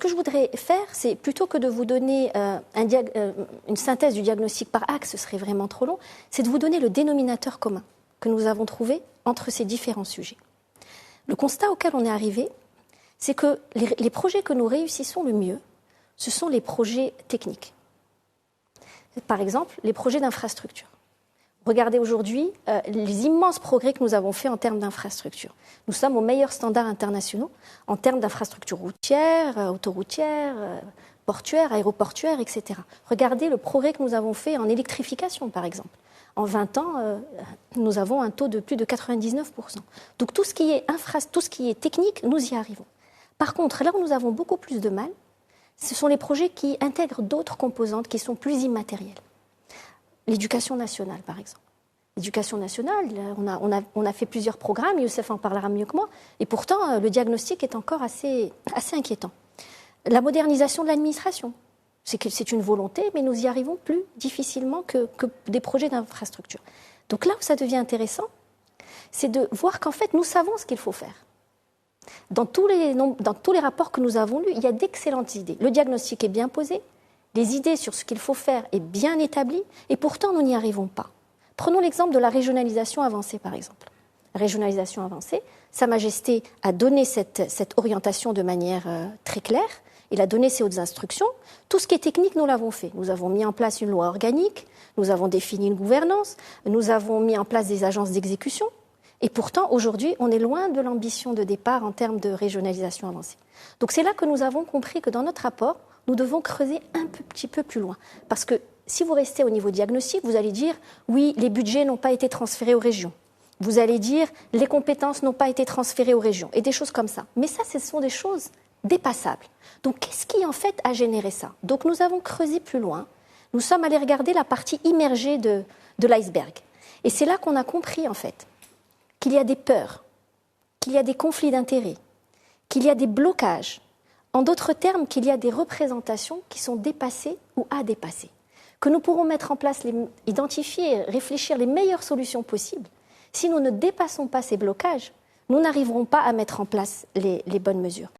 que je voudrais faire, c'est plutôt que de vous donner une synthèse du diagnostic par axe, ce serait vraiment trop long, c'est de vous donner le dénominateur commun que nous avons trouvé entre ces différents sujets. Le constat auquel on est arrivé, c'est que les projets que nous réussissons le mieux, ce sont les projets techniques. Par exemple, les projets d'infrastructure. Regardez aujourd'hui les immenses progrès que nous avons faits en termes d'infrastructure. Nous sommes aux meilleurs standards internationaux en termes d'infrastructures routières, autoroutières, portuaires, aéroportuaires, etc. Regardez le progrès que nous avons fait en électrification, par exemple. En 20 ans, nous avons un taux de plus de 99%. Donc tout ce qui est technique, nous y arrivons. Par contre, là où nous avons beaucoup plus de mal, ce sont les projets qui intègrent d'autres composantes qui sont plus immatérielles. L'éducation nationale, par exemple. L'éducation nationale, on a fait plusieurs programmes, Youssef en parlera mieux que moi, et pourtant, le diagnostic est encore assez inquiétant. La modernisation de l'administration, c'est une volonté, mais nous y arrivons plus difficilement que des projets d'infrastructure. Donc là où ça devient intéressant, c'est de voir qu'en fait, nous savons ce qu'il faut faire. Dans tous les rapports que nous avons lus, il y a d'excellentes idées. Le diagnostic est bien posé, les idées sur ce qu'il faut faire est bien établies, et pourtant nous n'y arrivons pas. Prenons l'exemple de la régionalisation avancée, par exemple. La régionalisation avancée, Sa Majesté a donné cette orientation de manière très claire, il a donné ses hautes instructions. Tout ce qui est technique, nous l'avons fait. Nous avons mis en place une loi organique, nous avons défini une gouvernance, nous avons mis en place des agences d'exécution, et pourtant, aujourd'hui, on est loin de l'ambition de départ en termes de régionalisation avancée. Donc c'est là que nous avons compris que dans notre rapport, nous devons creuser un petit peu plus loin. Parce que si vous restez au niveau diagnostic, vous allez dire « oui, les budgets n'ont pas été transférés aux régions ». Vous allez dire « les compétences n'ont pas été transférées aux régions » et des choses comme ça. Mais ça, ce sont des choses dépassables. Donc qu'est-ce qui, en fait, a généré ça? Donc nous avons creusé plus loin. Nous sommes allés regarder la partie immergée de l'iceberg. Et c'est là qu'on a compris, en fait, qu'il y a des peurs, qu'il y a des conflits d'intérêts, qu'il y a des blocages. En d'autres termes, qu'il y a des représentations qui sont dépassées ou à dépasser. Que nous pourrons mettre en place, identifier, réfléchir les meilleures solutions possibles. Si nous ne dépassons pas ces blocages, nous n'arriverons pas à mettre en place les bonnes mesures.